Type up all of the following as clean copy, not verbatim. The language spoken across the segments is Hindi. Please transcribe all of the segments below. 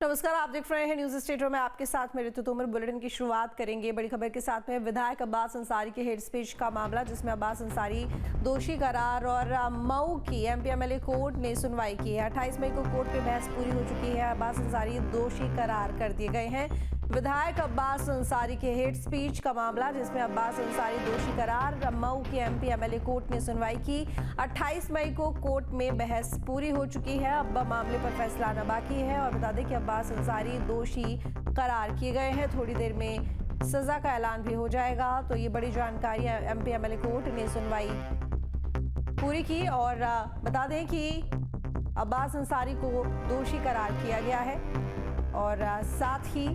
नमस्कार, आप देख रहे हैं न्यूज स्टेडियो में आपके साथ मेरे तोमर। बुलेटिन की शुरुआत करेंगे बड़ी खबर के साथ में। विधायक अब्बास अंसारी के हेड स्पीच का मामला, जिसमें अब्बास अंसारी दोषी करार और मऊ की एमपीएमएलए कोर्ट ने सुनवाई की है। 28 मई को कोर्ट में बहस पूरी हो चुकी है। अब्बास अंसारी दोषी करार कर दिए गए हैं। विधायक अब्बास अंसारी के हेड स्पीच का मामला, जिसमें अब्बास अंसारी दोषी करार, मऊ की एमपीएमएलए कोर्ट ने सुनवाई की। 28 मई को कोर्ट में बहस पूरी हो चुकी है। अब मामले पर फैसला आना बाकी है। और बता दें कि अब्बास अंसारी दोषी करार किए गए हैं। थोड़ी देर में सजा का ऐलान भी हो जाएगा। तो ये बड़ी जानकारी एमपीएमएलए कोर्ट ने सुनवाई पूरी की। और बता दें कि अब्बास अंसारी को दोषी करार किया गया है और साथ ही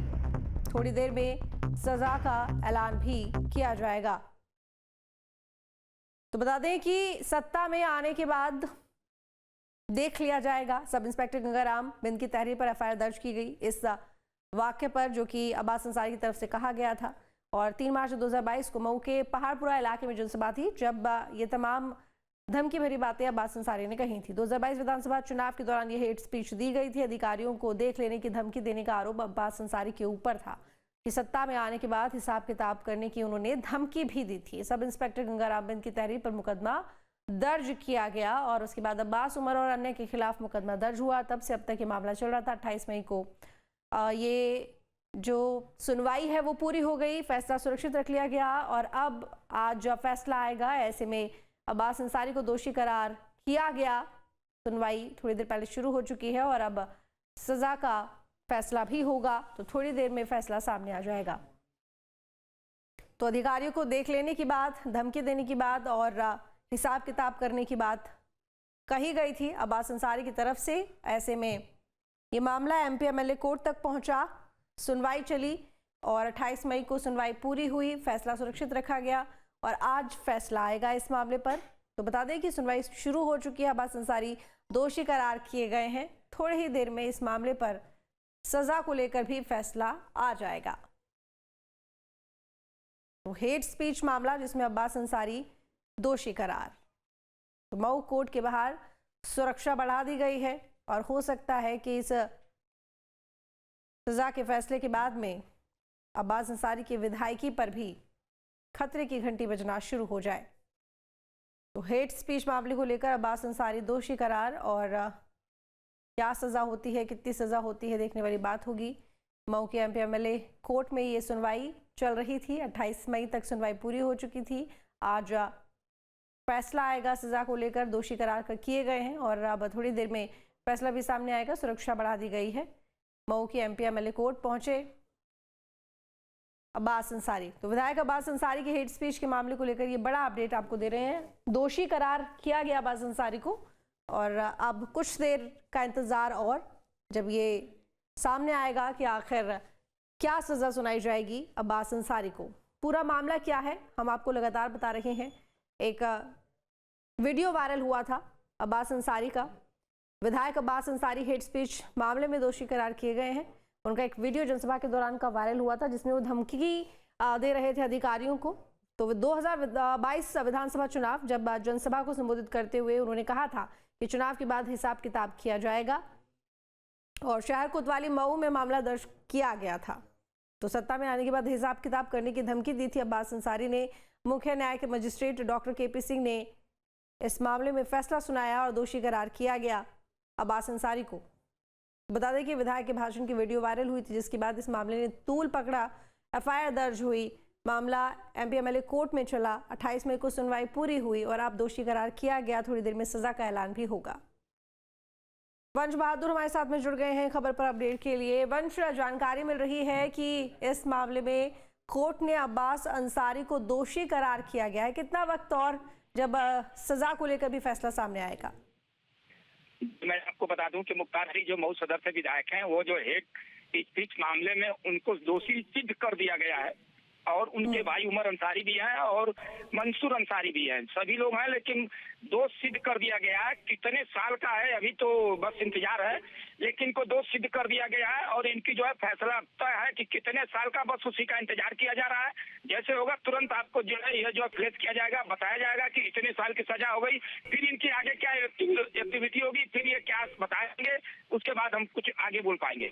थोड़ी देर में सजा का ऐलान भी किया जाएगा। तो बता दें कि सत्ता में आने के बाद देख लिया जाएगा। सब इंस्पेक्टर गंगाराम बिंद की तहरीर पर एफआईआर दर्ज की गई इस वाक्य पर, जो कि अब्बास अंसारी की तरफ से कहा गया था। और 3 मार्च 2022 को मऊ के पहाड़पुरा इलाके में जनसभा थी, जब ये तमाम धमकी भरी बातें अब्बास अंसारी ने कही थी। 2022 विधानसभा चुनाव के दौरान ये हेड स्पीच दी गई थी। अधिकारियों को देख लेने की धमकी देने का आरोप अब्बास अंसारी के ऊपर था कि सत्ता में आने के बाद हिसाब किताब करने की उन्होंने धमकी भी दी थी। सब इंस्पेक्टर गंगाराम बिंद की तहरीर पर मुकदमा दर्ज किया गया और उसके बाद अब्बास, उमर और अन्य के खिलाफ मुकदमा दर्ज हुआ। तब से अब तक ये मामला चल रहा था। 28 मई को ये जो सुनवाई है वो पूरी हो गई। फैसला सुरक्षित रख लिया गया और अब आज जब फैसला आएगा, ऐसे में अब्बास अंसारी को दोषी करार किया गया। सुनवाई थोड़ी देर पहले शुरू हो चुकी है और अब सजा का फैसला भी होगा। तो थोड़ी देर में फैसला सामने आ जाएगा। तो अधिकारियों को देख लेने की बात, धमकी देने की बात और हिसाब किताब करने की बात कही गई थी अब्बास अंसारी की तरफ से। ऐसे में ये मामला एमपीएमएलए कोर्ट तक पहुंचा, सुनवाई चली और 28 मई को सुनवाई पूरी हुई। फैसला सुरक्षित रखा गया और आज फैसला आएगा इस मामले पर। तो बता दें कि सुनवाई शुरू हो चुकी है। अब्बास अंसारी दोषी करार किए गए हैं। थोड़ी ही देर में इस मामले पर सजा को लेकर भी फैसला आ जाएगा। तो हेड स्पीच मामला, जिसमें अब्बास अंसारी दोषी करार। तो मऊ कोर्ट के बाहर सुरक्षा बढ़ा दी गई है और हो सकता है कि इस सजा के फैसले के बाद में अब्बास अंसारी की विधायकी पर भी खतरे की घंटी बजना शुरू हो जाए। तो हेड स्पीच मामले को लेकर अब्बास अंसारी दोषी करार और क्या सजा होती है, कितनी सजा होती है, देखने वाली बात होगी। मऊ के एमपीएमएलए कोर्ट में ये सुनवाई चल रही थी। 28 मई तक सुनवाई पूरी हो चुकी थी। आज फैसला आएगा सजा को लेकर। दोषी करार कर किए गए हैं और अब थोड़ी देर में फैसला भी सामने आएगा। सुरक्षा बढ़ा दी गई है। मऊ की एमपीएमएलए कोर्ट पहुंचे अब्बास अंसारी। तो विधायक अब्बास अंसारी के हेड स्पीच के मामले को लेकर ये बड़ा अपडेट आपको दे रहे हैं। दोषी करार किया गया अब्बास अंसारी को और अब कुछ देर का इंतजार, और जब ये सामने आएगा कि आखिर क्या सजा सुनाई जाएगी अब्बास अंसारी को। पूरा मामला क्या है, हम आपको लगातार बता रहे हैं। एक वीडियो वायरल हुआ था अब्बास अंसारी का। विधायक अब्बास अंसारी हेड स्पीच मामले में दोषी करार किए गए हैं। उनका एक वीडियो जनसभा के दौरान का वायरल हुआ था, जिसमें वो धमकी दे रहे थे अधिकारियों को। तो 2022 विधानसभा चुनाव, जब जनसभा को संबोधित करते हुए उन्होंने कहा था कि चुनाव के बाद हिसाब किताब किया जाएगा और शहर कोतवाली मऊ में मामला दर्ज किया गया था। तो सत्ता में आने के बाद हिसाब किताब करने की धमकी दी थी अब्बास अंसारी ने। मुख्य न्याय के मजिस्ट्रेट डॉक्टर केपी सिंह ने इस मामले में फैसला सुनाया और दोषी करार किया गया अब्बास अंसारी को। बता दें कि विधायक के भाषण की वीडियो वायरल हुई थी, जिसके बाद इस मामले ने तूल पकड़ा। एफआईआर दर्ज हुई, मामला एमपीएमएलए कोर्ट में चला। 28 मई को सुनवाई पूरी हुई और अब दोषी करार किया गया। थोड़ी देर में सजा का ऐलान भी होगा। वंश बहादुर हमारे साथ में जुड़ गए हैं खबर पर अपडेट के लिए। वंश, जानकारी मिल रही है कि इस मामले में कोर्ट ने अब्बास अंसारी को दोषी करार किया गया है। कितना वक्त और जब सजा को लेकर भी फैसला सामने आएगा? मैं आपको बता दूं कि मुख्तार अली जो मऊ सदर से विधायक हैं, वो जो हेड स्पीच मामले में उनको दोषी सिद्ध कर दिया गया है और उनके भाई उमर अंसारी भी हैं और मंसूर अंसारी भी हैं। सभी लोग हैं, लेकिन दोष सिद्ध कर दिया गया है। कितने साल का है अभी तो बस इंतजार है, लेकिन इनको दोष सिद्ध कर दिया गया है और इनकी जो है फैसला तय है कि कितने साल का, बस उसी का इंतजार किया जा रहा है। जैसे होगा तुरंत आपको जो है यह जो फ्लैश किया जाएगा, बताया जाएगा कि इतने साल की सजा हो गई। फिर इनकी आगे क्या एक्टिविटी होगी, फिर ये क्या बताएंगे, उसके बाद हम कुछ आगे बोल पाएंगे।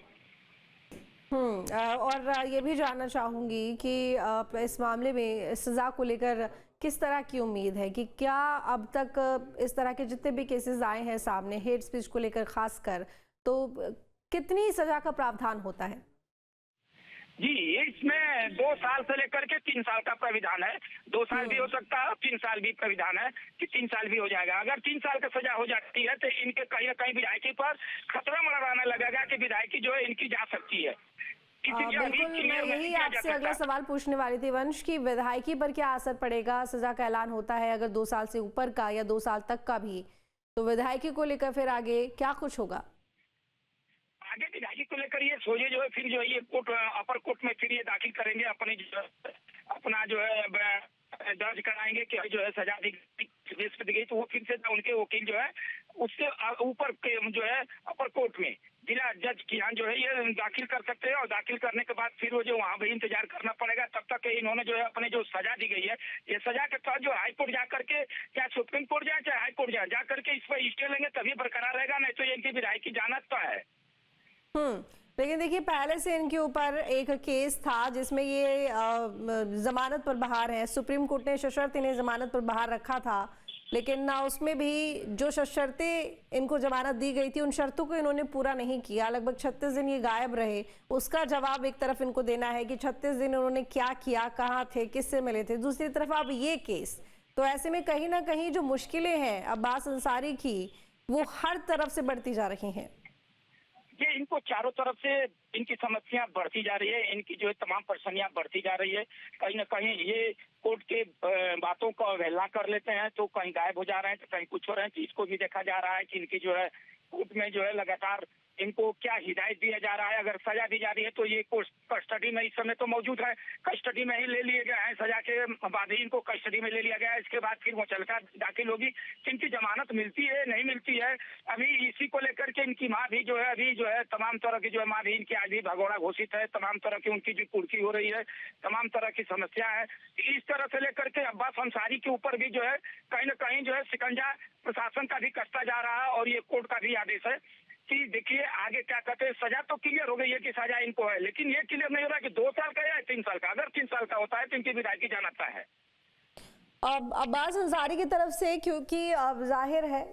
और ये भी जानना चाहूंगी कि इस मामले में सजा को लेकर किस तरह की उम्मीद है कि क्या अब तक इस तरह के जितने भी केसेस आए हैं सामने हेट स्पीच को लेकर खासकर, तो कितनी सजा का प्रावधान होता है? जी, इसमें 2 साल से लेकर के 3 साल का प्राविधान है। 2 साल भी हो सकता है, 3 साल भी प्राविधान है कि 3 साल भी हो जाएगा। अगर 3 साल का सजा हो जाती है तो इनके कहीं ना कहीं विधायकी पर खतरा मंडराने लगेगा कि विधायकी जो है इनकी जा सकती है। बिल्कुल, मैं यही आपसे अगला सवाल पूछने वाली थी वंश की विधायकी पर क्या असर पड़ेगा? सजा का ऐलान होता है अगर 2 साल से ऊपर का या 2 साल तक का भी, तो विधायकी को लेकर फिर आगे क्या कुछ होगा? आगे विधायकी को लेकर ये सोचे जो है फिर जो है ये कोर्ट अपर कोर्ट में फिर ये दाखिल करेंगे अपना जो है दर्ज कराएंगे कि जो है सजा दी गई, तो वो फिर से उनके वकील जो है उससे ऊपर के जो है अपर कोर्ट में जिला जज की यहाँ जो है ये दाखिल कर सकते हैं। और दाखिल करने के बाद फिर वो जो वहाँ भी इंतजार करना पड़ेगा तब तक इन्होंने जो है अपने जो सजा दी गई है ये सजा के साथ जो हाई कोर्ट जा करके चाहे सुप्रीम कोर्ट जाए चाहे हाई कोर्ट जा करके इस पर स्टे लेंगे तभी बरकरार रहेगा, नहीं तो ये इनकी विधायकी जाना तो है। लेकिन देखिए पहले से इनके ऊपर एक केस था जिसमें ये जमानत पर बाहर है। सुप्रीम कोर्ट ने सशर्त इन्हें जमानत पर बाहर रखा था, लेकिन उसमें भी जो शर्तें इनको जमानत दी गई थी उन शर्तों को इन्होंने पूरा नहीं किया। लगभग 36 दिन ये गायब रहे। उसका जवाब एक तरफ इनको देना है कि 36 दिन उन्होंने क्या किया, कहाँ थे, किससे मिले थे। दूसरी तरफ अब ये केस, तो ऐसे में कहीं ना कहीं जो मुश्किलें हैं अब्बास अंसारी की वो हर तरफ से बढ़ती जा रही हैं। ये इनको चारों तरफ से इनकी समस्या बढ़ती जा रही है, इनकी जो है तमाम परेशानियां बढ़ती जा रही है। कहीं ना कहीं ये कोर्ट के बातों को अवहेलना कर लेते हैं तो कहीं गायब हो जा रहे हैं तो कहीं कुछ हो रहे हैं। तो इसको भी देखा जा रहा है कि इनकी जो है कोर्ट में जो है लगातार इनको क्या हिदायत दिया जा रहा है। अगर सजा दी जा रही है तो ये कस्टडी में इस समय तो मौजूद है, कस्टडी में ही ले लिए गए हैं। सजा के बाद ही इनको कस्टडी में ले लिया गया है। इसके बाद फिर मुचलका दाखिल होगी कि इनकी जमानत मिलती है नहीं मिलती है। अभी इसी को लेकर के इनकी माँ भी जो है अभी जो है तमाम तरह की जो है माँ भी इनकी आज भी भगोड़ा घोषित है। तमाम तरह की उनकी जो कुर्की हो रही है, तमाम तरह की समस्या है। इस तरह से लेकर के अब्बास अंसारी के ऊपर भी जो है कहीं ना कहीं जो है शिकंजा प्रशासन का भी कसता जा रहा है। और ये कोर्ट का भी आदेश है कि देखिए आगे क्या कहते हैं। सजा तो क्लियर हो गई है कि सजा इनको है, लेकिन ये क्लियर नहीं हो रहा कि 2 साल का या 3 साल का। अगर 3 साल का होता है तो इनकी विधायकी जाना है। अब अब्बास अंसारी की तरफ से, क्योंकि अब जाहिर है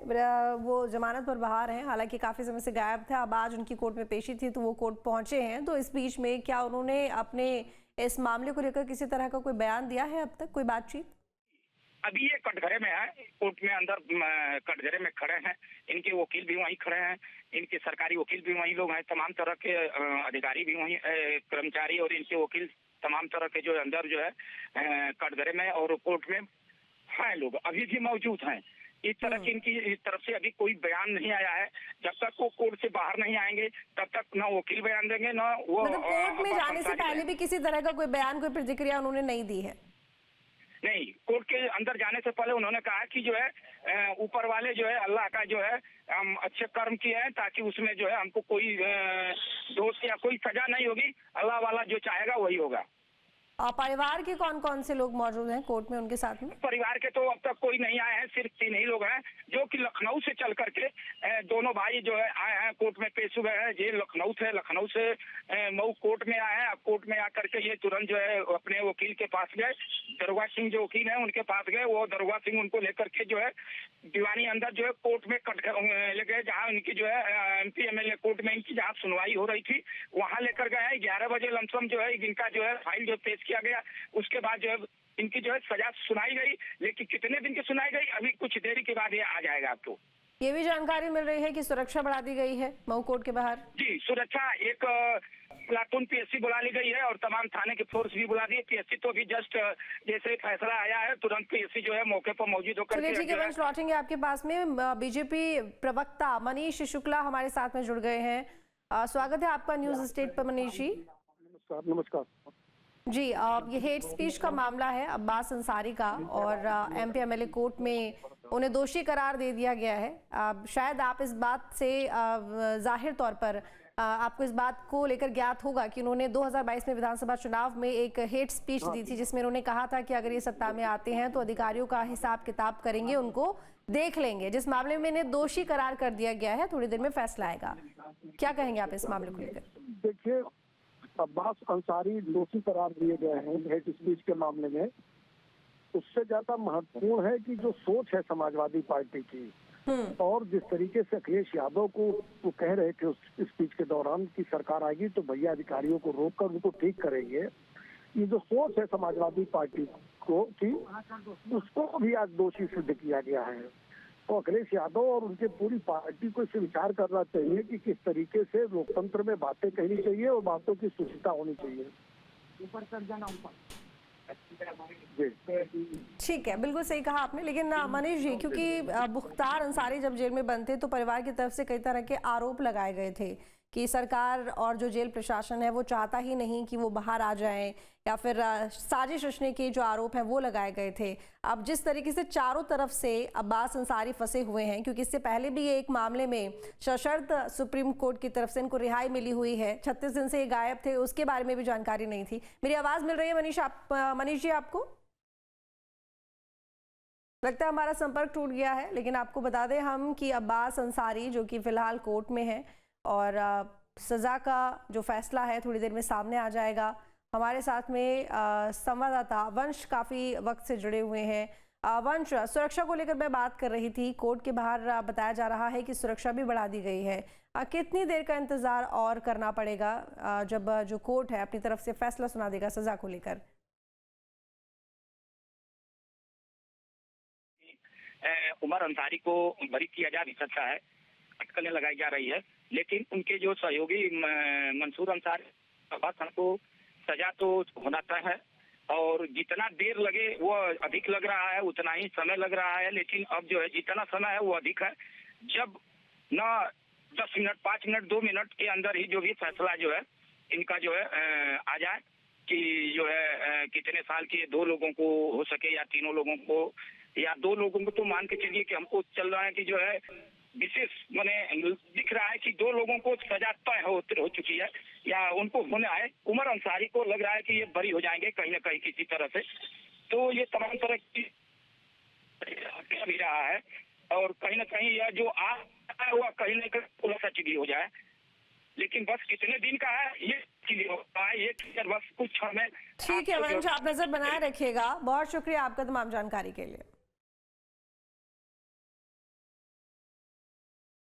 वो जमानत पर बाहर हैं, हालांकि काफ़ी समय से गायब थे, अब आज उनकी कोर्ट में पेशी थी तो वो कोर्ट पहुंचे हैं। तो इस बीच में क्या उन्होंने अपने इस मामले को लेकर किसी तरह का कोई बयान दिया है अब तक, कोई बातचीत? अभी ये कटघरे में है, कोर्ट में अंदर कटघरे में खड़े हैं। इनके वकील भी वहीं खड़े हैं, इनके सरकारी वकील भी वहीं लोग हैं, तमाम तरह के अधिकारी भी वहीं कर्मचारी और इनके वकील तमाम तरह के जो अंदर जो है कटघरे में और कोर्ट में हैं लोग अभी भी मौजूद हैं। इस तरह की इनकी तरफ से अभी कोई बयान नहीं आया है। जब तक वो कोर्ट से बाहर नहीं आएंगे तब तक ना वकील बयान देंगे ना वो मतलब कोर्ट में जाने से पहले भी किसी तरह का कोई बयान, कोई प्रतिक्रिया उन्होंने नहीं दी है? नहीं, कोर्ट के अंदर जाने से पहले उन्होंने कहा कि जो है ऊपर वाले जो है अल्लाह का जो है हम अच्छे कर्म किए हैं ताकि उसमें जो है हमको कोई दोष या कोई सजा नहीं होगी। अल्लाह वाला जो चाहेगा वही होगा। परिवार के कौन कौन से लोग मौजूद हैं कोर्ट में उनके साथ में? परिवार के तो अब तक कोई नहीं आए हैं, सिर्फ 3 ही लोग हैं जो कि लखनऊ से चल करके दोनों भाई जो है आए हैं कोर्ट में पेश हुए हैं। ये लखनऊ थे, लखनऊ से मऊ कोर्ट में आए हैं। अब कोर्ट में आकर के ये तुरंत जो है अपने वकील के पास गए, दरोगा सिंह जो वकील है उनके पास गए। वो दरोगा सिंह उनको लेकर के जो है दीवानी अंदर जो है कोर्ट में ले गए जहाँ इनकी जो है MP MLA कोर्ट में इनकी जहाँ सुनवाई हो रही थी वहाँ लेकर गए। 11 बजे लमसम जो है इनका जो है फाइल जो पेश किया गया। उसके बाद जो है इनकी जो है सजा सुनाई गई, लेकिन कितने दिन की सुनाई गई अभी कुछ देरी के बाद ये आ जाएगा आपको। ये भी जानकारी मिल रही है कि सुरक्षा बढ़ा दी गई है मऊ कोर्ट के बाहर? जी, सुरक्षा एक प्लाटून PSC बुला ली गई है और तमाम थाने की फोर्स भी बुला दी है। PSC तो भी जस्ट जैसे फैसला आया है तुरंत PSC जो है मौके पर मौजूद होकर चलिए ठीक है वंश, लौटेंगे आपके पास में। BJP प्रवक्ता मनीष शुक्ला हमारे साथ में जुड़ गए हैं। स्वागत है आपका न्यूज स्टेट पर मनीष जी। नमस्कार जी, ये हेट स्पीच का मामला है अब्बास अंसारी का और MP MLA कोर्ट में उन्हें दोषी करार दे दिया गया है। शायद आप इस बात से जाहिर तौर पर आपको इस बात को लेकर ज्ञात होगा कि उन्होंने 2022 में विधानसभा चुनाव में एक हेट स्पीच दी थी जिसमें उन्होंने कहा था कि अगर ये सत्ता में आते हैं तो अधिकारियों का हिसाब किताब करेंगे, उनको देख लेंगे। जिस मामले में इन्हें दोषी करार कर दिया गया है, थोड़ी देर में फैसला आएगा। क्या कहेंगे आप इस मामले को लेकर? देखिए अब्बास अंसारी दोषी करार दिए गए हैं हेट स्पीच के मामले में, उससे ज्यादा महत्वपूर्ण है कि जो सोच है समाजवादी पार्टी की और जिस तरीके से अखिलेश यादव को वो कह रहे थे उस स्पीच के दौरान कि सरकार आएगी तो भैया अधिकारियों को रोककर उनको ठीक करेंगे, ये जो सोच है समाजवादी पार्टी को की, उसको भी आज दोषी सिद्ध किया गया है। तो अखिलेश यादव और उनके पूरी पार्टी को इससे विचार करना चाहिए कि किस तरीके से लोकतंत्र में बातें कहनी चाहिए और बातों की सूचिता होनी चाहिए। ऊपर तक जाना ठीक है, बिल्कुल सही कहा आपने। लेकिन मनीष जी, क्योंकि मुख्तार अंसारी जब जेल में बंद थे तो परिवार की तरफ से कई तरह के आरोप लगाए गए थे कि सरकार और जो जेल प्रशासन है वो चाहता ही नहीं कि वो बाहर आ जाएं, या फिर साजिश रचने के जो आरोप हैं वो लगाए गए थे। अब जिस तरीके से चारों तरफ से अब्बास अंसारी फंसे हुए हैं, क्योंकि इससे पहले भी ये एक मामले में सशर्त सुप्रीम कोर्ट की तरफ से इनको रिहाई मिली हुई है, 36 दिन से ये गायब थे, उसके बारे में भी जानकारी नहीं थी। मेरी आवाज़ मिल रही है मनीष जी आपको? लगता है हमारा संपर्क टूट गया है, लेकिन आपको बता दें हम कि अब्बास अंसारी जो कि फिलहाल कोर्ट में है और सज़ा का जो फैसला है थोड़ी देर में सामने आ जाएगा। हमारे साथ में संवाददाता वंश काफ़ी वक्त से जुड़े हुए हैं। वंश, सुरक्षा को लेकर मैं बात कर रही थी। कोर्ट के बाहर बताया जा रहा है कि सुरक्षा भी बढ़ा दी गई है। कितनी देर का इंतज़ार और करना पड़ेगा जब जो कोर्ट है अपनी तरफ से फैसला सुना देगा सज़ा को लेकर? उमर अंसारी को बरी किया जा सकता है, अटकलें लगाई जा रही है, लेकिन उनके जो सहयोगी मंसूर अंसारी, अब्बास को सजा तो होना तय है और जितना देर लगे वो अधिक लग रहा है, उतना ही समय लग रहा है। लेकिन अब जो है जितना समय है वो अधिक है। जब न 10 मिनट, 5 मिनट, 2 मिनट के अंदर ही जो भी फैसला जो है इनका जो है आ जाए कि जो है कितने साल के 2 लोगों को हो सके या तीनों लोगों को या 2 लोगों को, तो मान के चलिए कि हमको चल रहा है कि जो है विशेष मैंने दिख रहा है कि 2 लोगों को सजा तय हो चुकी है या उनको होना है। उमर अंसारी को लग रहा है कि ये बरी हो जाएंगे कहीं ना कहीं किसी तरह से। तो ये तमाम तरह की भी रहा है और कहीं ना कहीं यह जो आया हुआ कहीं ना कहीं सच भी हो जाए, लेकिन बस कितने दिन का है ये चीज होता है, ये बस कुछ हमें। ठीक है वंश, आप नजर बनाए रखिएगा। बहुत शुक्रिया आपका तमाम जानकारी के लिए।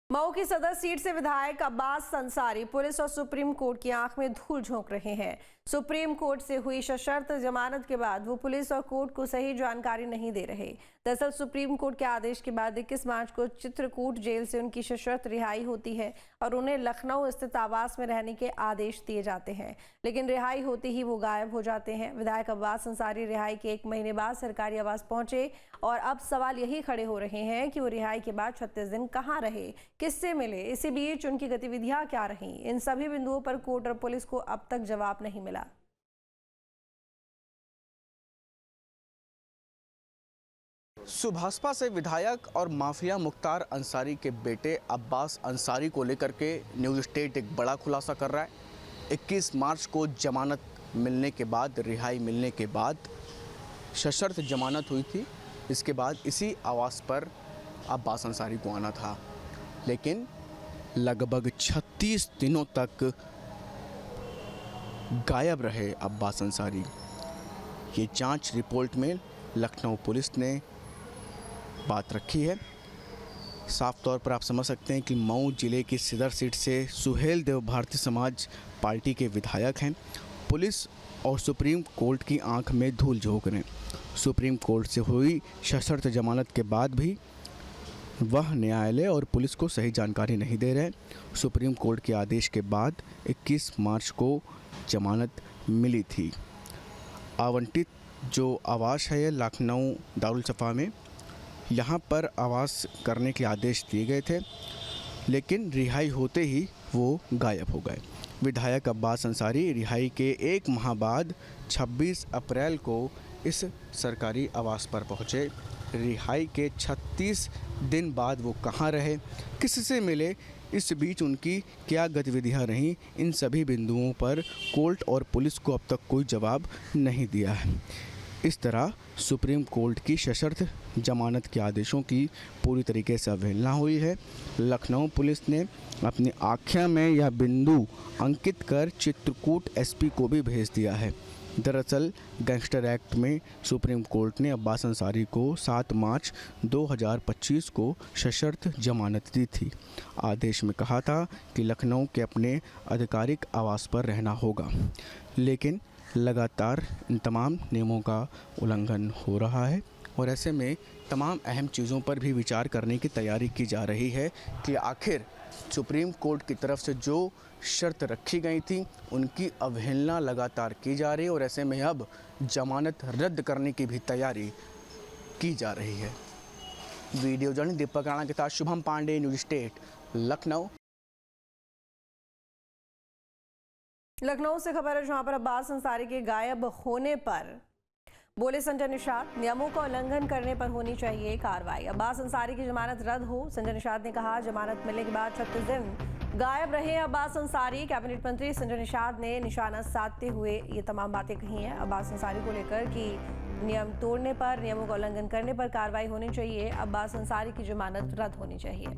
मऊ की सदर सीट से विधायक अब्बास अंसारी पुलिस और सुप्रीम कोर्ट की आंख में धूल झोंक रहे हैं। सुप्रीम कोर्ट से हुई सशर्त जमानत के बाद वो पुलिस और कोर्ट को सही जानकारी नहीं दे रहे। दरअसल सुप्रीम कोर्ट के आदेश के बाद 21 मार्च को चित्रकूट जेल से उनकी सशर्त रिहाई होती है और उन्हें लखनऊ स्थित आवास में रहने के आदेश दिए जाते हैं, लेकिन रिहाई होते ही वो गायब हो जाते हैं। विधायक अब्बास अंसारी रिहाई के 1 महीने बाद सरकारी आवास पहुंचे और अब सवाल यही खड़े हो रहे हैं कि वो रिहाई के बाद 36 दिन कहाँ रहे, किससे मिले, इसी बीच उनकी गतिविधियां क्या रहीं। इन सभी बिंदुओं पर कोर्ट और पुलिस को अब तक जवाब नहीं मिला। सुभाषपा से विधायक और माफिया मुख्तार अंसारी के बेटे अब्बास अंसारी को लेकर के न्यूज़ स्टेट एक बड़ा खुलासा कर रहा है। 21 मार्च को जमानत मिलने के बाद, रिहाई मिलने के बाद सशर्त जमानत हुई थी। इसके बाद इसी आवास पर अब्बास अंसारी को आना था, लेकिन लगभग 36 दिनों तक गायब रहे अब्बास अंसारी। ये जांच रिपोर्ट में लखनऊ पुलिस ने बात रखी है। साफ तौर पर आप समझ सकते हैं कि मऊ जिले की सदर सीट से सुहेल देव भारतीय समाज पार्टी के विधायक हैं। पुलिस और सुप्रीम कोर्ट की आंख में धूल झोंक रहे हैं। सुप्रीम कोर्ट से हुई सशर्त जमानत के बाद भी वह न्यायालय और पुलिस को सही जानकारी नहीं दे रहे। सुप्रीम कोर्ट के आदेश के बाद 21 मार्च को जमानत मिली थी। आवंटित जो आवास है लखनऊ दारुल सफ़ा में, यहाँ पर आवास करने के आदेश दिए गए थे, लेकिन रिहाई होते ही वो गायब हो गए। विधायक अब्बास अंसारी रिहाई के 1 माह बाद 26 अप्रैल को इस सरकारी आवास पर पहुँचे। रिहाई के 36 दिन बाद वो कहाँ रहे, किससे मिले, इस बीच उनकी क्या गतिविधियां रहीं, इन सभी बिंदुओं पर कोर्ट और पुलिस को अब तक कोई जवाब नहीं दिया है। इस तरह सुप्रीम कोर्ट की सशर्त जमानत के आदेशों की पूरी तरीके से अवहेलना हुई है। लखनऊ पुलिस ने अपनी आख्या में यह बिंदु अंकित कर चित्रकूट एसपी को भी भेज दिया है। दरअसल गैंगस्टर एक्ट में सुप्रीम कोर्ट ने अब्बास अंसारी को 7 मार्च 2025 को सशर्त जमानत दी थी। आदेश में कहा था कि लखनऊ के अपने आधिकारिक आवास पर रहना होगा, लेकिन लगातार इन तमाम नियमों का उल्लंघन हो रहा है और ऐसे में तमाम अहम चीज़ों पर भी विचार करने की तैयारी की जा रही है कि आखिर सुप्रीम कोर्ट की तरफ से जो शर्त रखी गई थी उनकी अवहेलना लगातार की जा रही है और ऐसे में अब जमानत रद्द करने की भी तैयारी की जा रही है। वीडियो जर्नलिस्ट दीपक राणा के साथ शुभम पांडे, न्यूज़ स्टेट, लखनऊ। लखनऊ से खबर है जहां पर अब्बास अंसारी के गायब होने पर बोले संजय निषाद, नियमों का उल्लंघन करने पर होनी चाहिए कार्रवाई। अब्बास अंसारी की जमानत रद्द हो। संजय निषाद ने कहा, जमानत मिलने के बाद 36 दिन गायब रहे अब्बास अंसारी। कैबिनेट मंत्री संजय निषाद ने निशाना साधते हुए ये तमाम बातें कही हैं अब्बास अंसारी को लेकर कि नियम तोड़ने पर, नियमों का उल्लंघन करने पर कार्रवाई होनी चाहिए। अब्बास अंसारी की जमानत रद्द होनी चाहिए।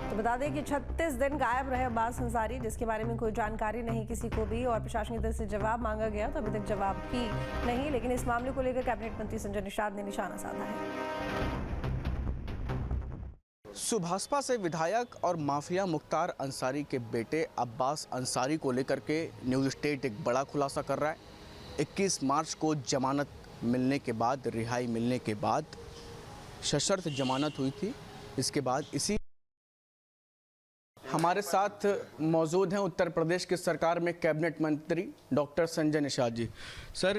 तो बता दें कि 36 दिन गायब रहे अब्बास अंसारी, जिसके बारे में कोई जानकारी नहीं किसी को भी और प्रशासन की तरफ से जवाब मांगा गया तो अभी तक जवाब भी नहीं। लेकिन इस मामले को लेकर कैबिनेट मंत्री संजय निषाद ने निशाना साधा है। सुभाषपा से विधायक और माफिया मुख्तार अंसारी के बेटे अब्बास अंसारी को लेकर के न्यूज़ स्टेट एक बड़ा खुलासा कर रहा है। 21 मार्च को जमानत मिलने के बाद, रिहाई मिलने के बाद सशर्त जमानत हुई थी। इसके बाद इसी हमारे साथ मौजूद हैं उत्तर प्रदेश की सरकार में कैबिनेट मंत्री doctor Sanjay Nishad ji. Sir,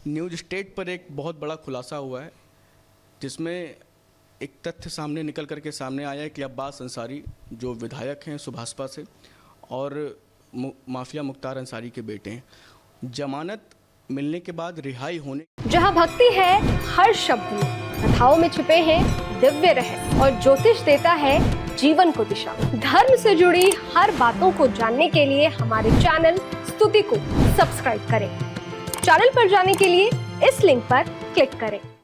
news state पर एक बहुत बड़ा खुलासा हुआ है जिसमें एक तथ्य सामने निकल करके सामने आया है कि अब्बास अंसारी जो विधायक हैं सुभाषपा से और माफिया मुख्तार अंसारी के बेटे हैं, जमानत मिलने के बाद रिहाई होने। जहां भक्ति है हर शब्द में, कथाओं में छुपे हैं दिव्य रहस्य और ज्योतिष देता है जीवन को दिशा। धर्म से जुड़ी हर बातों को जानने के लिए हमारे चैनल स्तुति को सब्सक्राइब करें। चैनल पर जाने के लिए इस लिंक पर क्लिक करें।